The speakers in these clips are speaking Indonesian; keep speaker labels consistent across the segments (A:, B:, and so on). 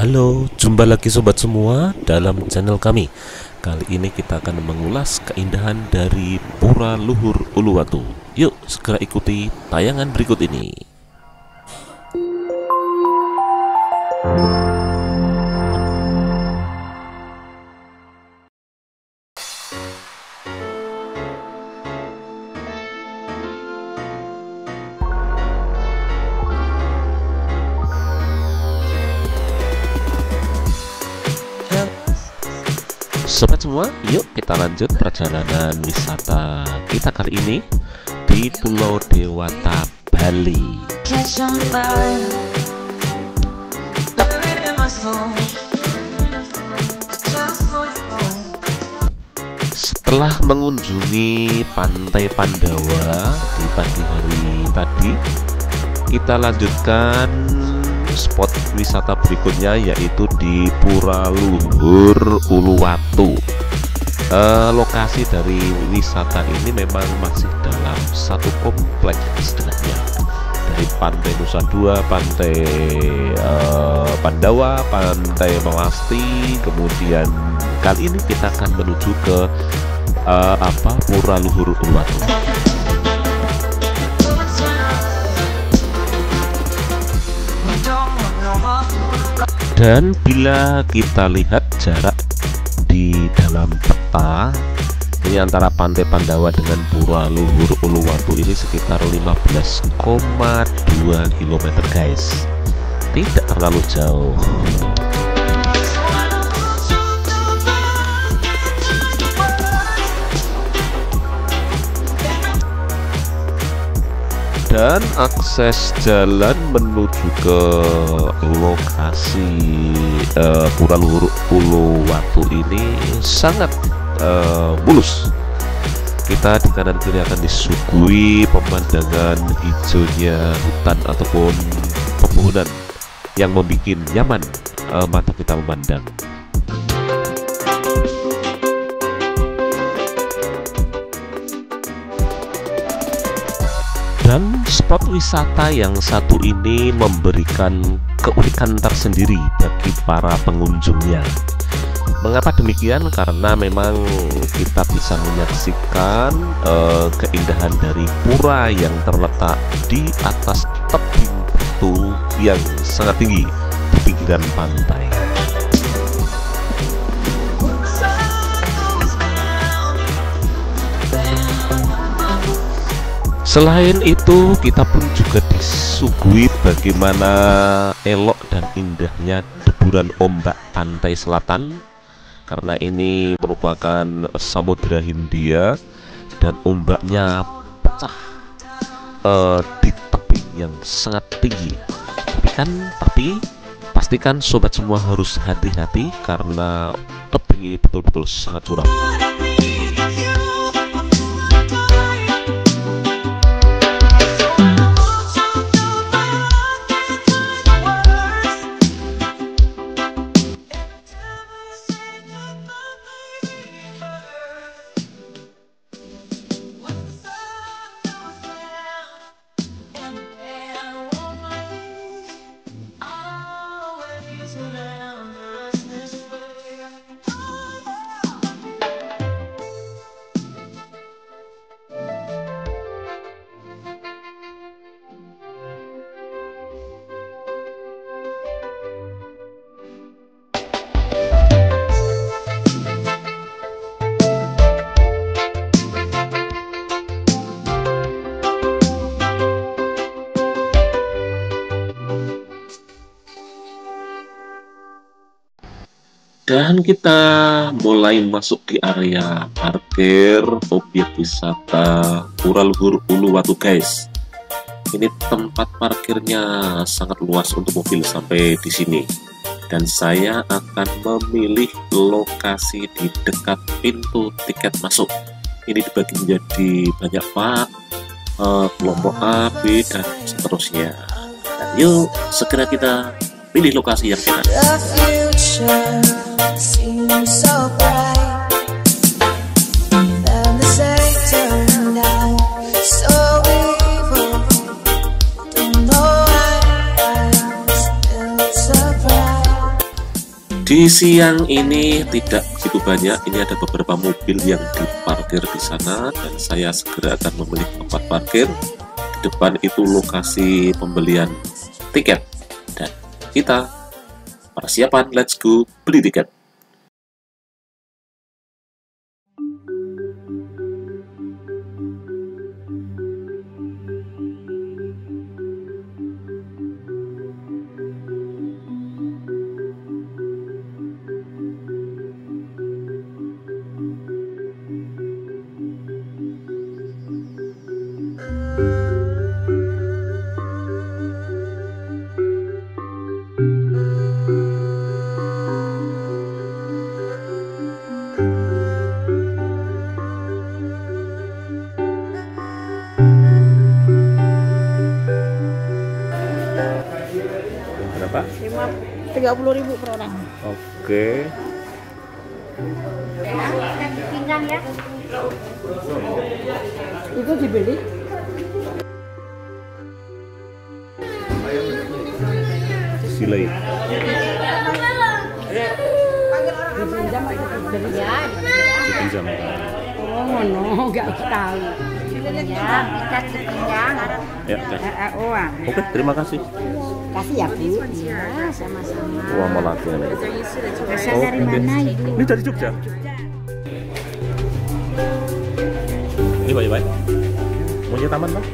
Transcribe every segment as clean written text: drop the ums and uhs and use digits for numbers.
A: Halo, jumpa lagi sobat semua dalam channel kami. Kali ini kita akan mengulas keindahan dari Pura Luhur Uluwatu. Yuk, segera ikuti tayangan berikut ini. Sobat semua, yuk kita lanjut perjalanan wisata kita kali ini di Pulau Dewata, Bali. Setelah mengunjungi Pantai Pandawa di pagi hari tadi, kita lanjutkan spot wisata berikutnya, yaitu di Pura Luhur Uluwatu. Lokasi dari wisata ini memang masih dalam satu kompleks istilahnya, dari Pantai Nusa Dua, Pantai Pandawa, Pantai Melasti. Kemudian kali ini kita akan menuju ke Pura Luhur Uluwatu. Dan bila kita lihat jarak di dalam peta ini antara Pantai Pandawa dengan Pura Luhur Uluwatu ini sekitar 15,2 km guys, tidak terlalu jauh. Dan akses jalan menuju ke lokasi Pura Luhur Uluwatu ini sangat mulus. Kita di kanan kiri akan disuguhi pemandangan hijaunya hutan ataupun pepohonan yang membuat nyaman mata kita memandang. Dan spot wisata yang satu ini memberikan keunikan tersendiri bagi para pengunjungnya. Mengapa demikian? Karena memang kita bisa menyaksikan keindahan dari pura yang terletak di atas tebing batu yang sangat tinggi di pinggiran pantai. Selain itu, kita pun juga disuguhi bagaimana elok dan indahnya deburan ombak pantai selatan, karena ini merupakan Samudra Hindia dan ombaknya pecah di tebing yang sangat tinggi. Tapi pastikan sobat semua harus hati-hati karena tebing ini betul-betul sangat curam. Dan kita mulai masuk di area parkir objek wisata Pura Luhur Uluwatu guys. Ini tempat parkirnya sangat luas untuk mobil sampai di sini. Dan saya akan memilih lokasi di dekat pintu tiket masuk. Ini dibagi menjadi banyak part, kelompok A, B, dan seterusnya. Dan yuk segera kita pilih lokasi yang enak. Seems so bright, then the sun turned out so evil. Don't know why I was still surprised. Di siang ini tidak begitu banyak, ini ada beberapa mobil yang diparkir di sana dan saya segera akan memilih tempat parkir. Di depan itu lokasi pembelian tiket dan kita persiapan, let's go beli tiket.
B: Berapa?
C: 30.000 per orang.
B: Oke.
C: Pinggang ya. Itu dibeli.
B: Silai.
C: Dipinjam atau dibeli ya?
B: Dipinjam.
C: Oh, no, enggak tahu. Ya, ikat dipinjam.
B: Ya, oke.
C: Oh,
B: Oke, terima kasih.
C: kasih ya, Bu. Ya, sama-sama.
B: Wah, Melati ini.
C: Asal dari mana, Ibu?
B: Ini dari Jogja. Ini baik-baik. Mau ke taman, Bang?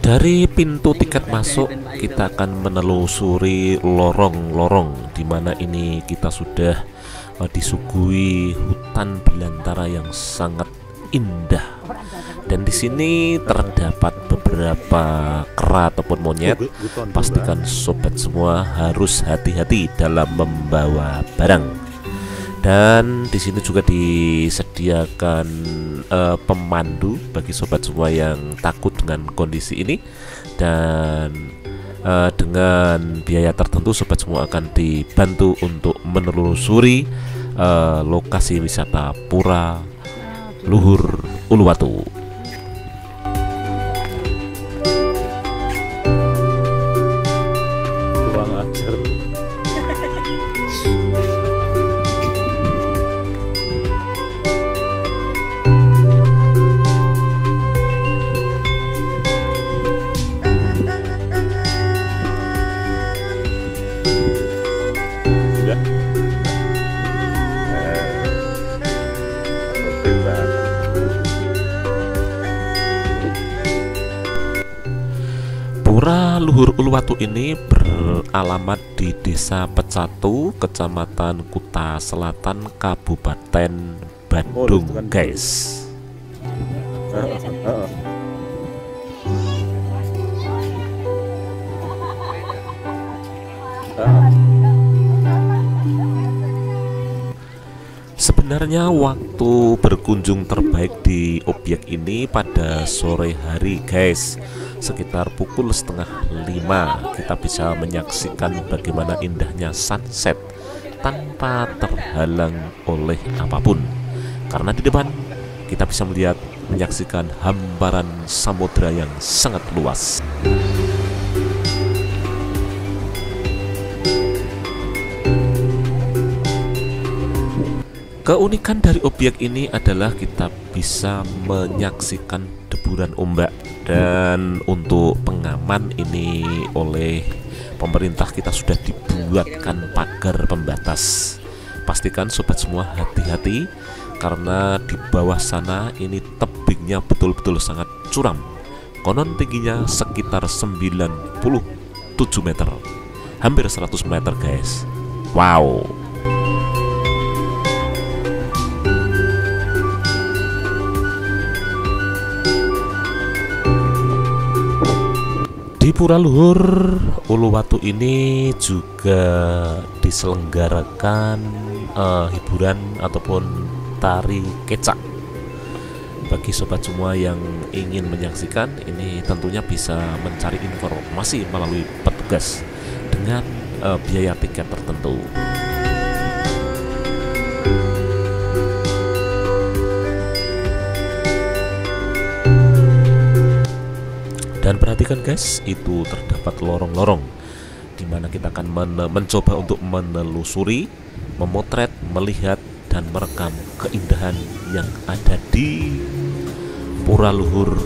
A: Dari pintu tiket masuk, kita akan menelusuri lorong-lorong di mana ini kita sudah disuguhi hutan belantara yang sangat indah. Dan di sini terdapat beberapa kera ataupun monyet. Pastikan sobat semua harus hati-hati dalam membawa barang. Dan di sini juga disediakan pemandu bagi sobat semua yang takut dengan kondisi ini, dan dengan biaya tertentu sobat semua akan dibantu untuk menelusuri lokasi wisata Pura Luhur Uluwatu.
B: Kurang ajar.
A: Pura Luhur Uluwatu ini beralamat di Desa Pecatu, Kecamatan Kuta Selatan, Kabupaten Bandung, guys. Sebenarnya waktu berkunjung terbaik di objek ini pada sore hari, guys. Sekitar pukul 4:30 kita bisa menyaksikan bagaimana indahnya sunset tanpa terhalang oleh apapun. Karena di depan kita bisa menyaksikan hamparan samudra yang sangat luas. Keunikan dari objek ini adalah kita bisa menyaksikan deburan ombak, dan untuk pengaman ini oleh pemerintah kita sudah dibuatkan pagar pembatas. Pastikan sobat semua hati-hati karena di bawah sana ini tebingnya betul-betul sangat curam. Konon tingginya sekitar 97 meter, hampir 100 meter, guys. Wow. Di Pura Luhur Uluwatu ini juga diselenggarakan hiburan ataupun tari kecak. Bagi sobat semua yang ingin menyaksikan ini, tentunya bisa mencari informasi melalui petugas dengan biaya tiket tertentu.
B: Dan perhatikan guys, itu terdapat lorong-lorong di mana kita akan mencoba untuk menelusuri, memotret, melihat, dan merekam keindahan yang ada di Pura Luhur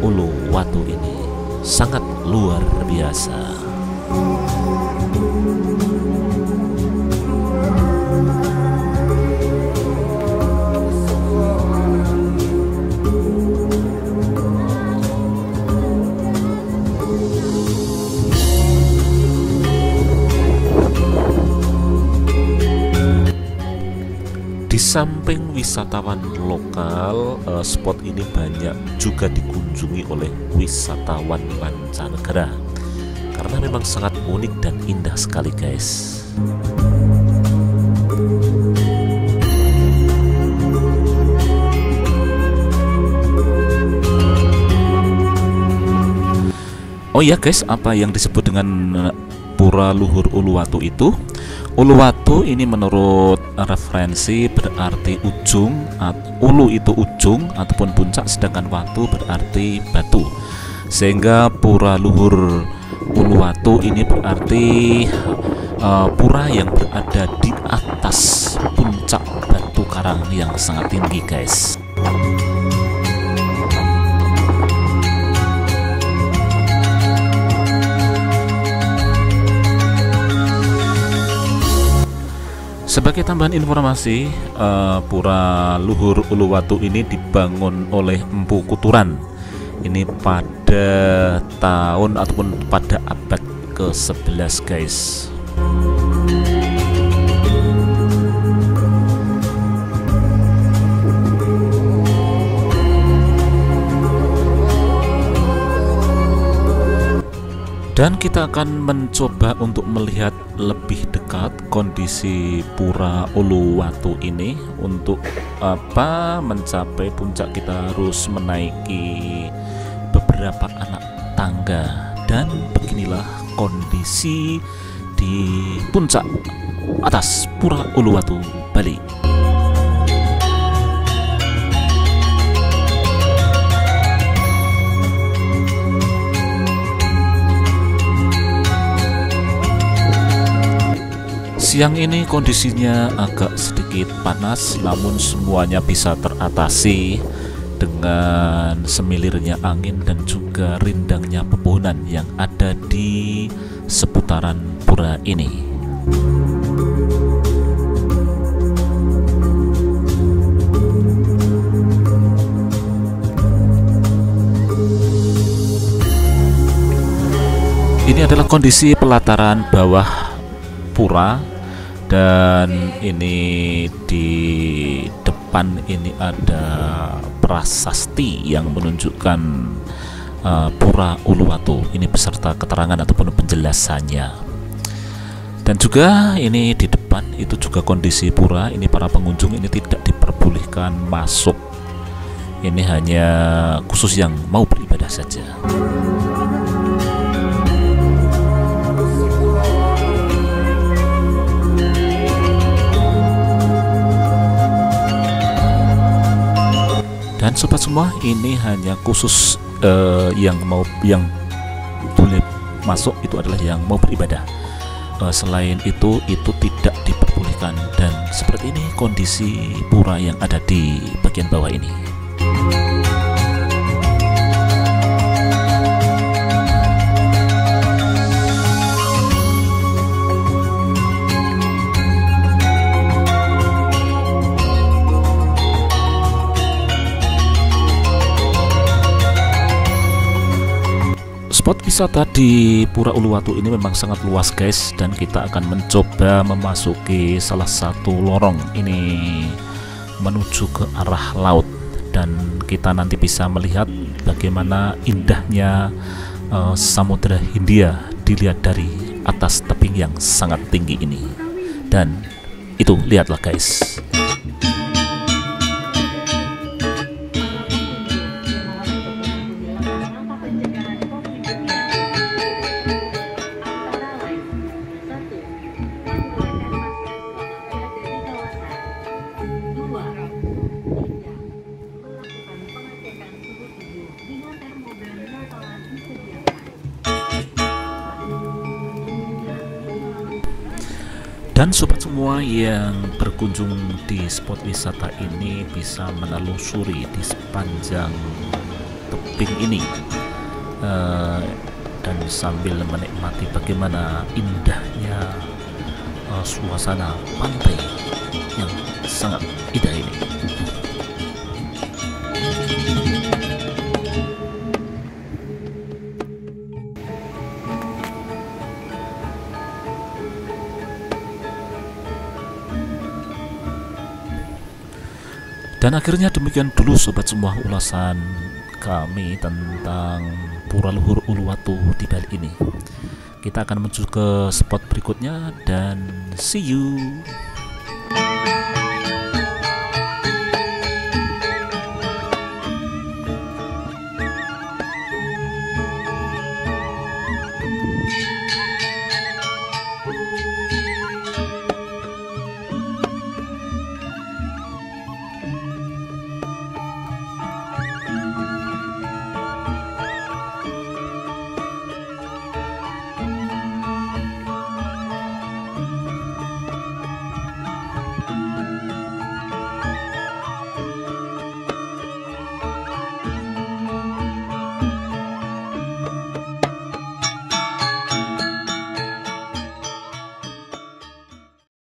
B: Uluwatu ini. Sangat luar biasa. Di samping wisatawan lokal, spot ini banyak juga dikunjungi oleh wisatawan mancanegara karena memang sangat unik dan indah sekali guys. Oh iya guys, apa yang disebut dengan Pura Luhur Uluwatu itu? Uluwatu ini menurut referensi berarti ujung, ulu itu ujung ataupun puncak, sedangkan watu berarti batu. Sehingga Pura Luhur Uluwatu ini berarti pura yang berada di atas puncak batu karang yang sangat tinggi guys. Sebagai tambahan informasi, Pura Luhur Uluwatu ini dibangun oleh Empu Kuturan. Ini pada tahun ataupun pada abad ke-11 guys. Dan kita akan mencoba untuk melihat lebih dekat kondisi Pura Uluwatu ini. Untuk mencapai puncak kita harus menaiki beberapa anak tangga. Dan beginilah kondisi di puncak atas Pura Uluwatu, Bali. Siang ini kondisinya agak sedikit panas, namun semuanya bisa teratasi dengan semilirnya angin dan juga rindangnya pepohonan yang ada di seputaran pura ini. Ini adalah kondisi pelataran bawah pura. Dan ini di depan ini ada prasasti yang menunjukkan Pura Uluwatu ini beserta keterangan ataupun penjelasannya. Dan juga ini di depan itu juga kondisi pura. Ini para pengunjung ini tidak diperbolehkan masuk. Ini hanya khusus yang mau beribadah saja. Dan sobat semua, ini hanya khusus yang boleh masuk itu adalah yang mau beribadah. Selain itu tidak diperbolehkan. Dan seperti ini kondisi pura yang ada di bagian bawah ini. Spot wisata di Pura Uluwatu ini memang sangat luas guys, dan kita akan mencoba memasuki salah satu lorong ini menuju ke arah laut, dan kita nanti bisa melihat bagaimana indahnya Samudra Hindia dilihat dari atas tebing yang sangat tinggi ini. Dan itu lihatlah guys. Dan sobat semua yang berkunjung di spot wisata ini bisa menelusuri di sepanjang tebing ini, dan sambil menikmati bagaimana indahnya suasana pantai yang sangat indah ini. Dan akhirnya demikian dulu sobat semua ulasan kami tentang Pura Luhur Uluwatu di Bali ini. Kita akan menuju ke spot berikutnya dan see you.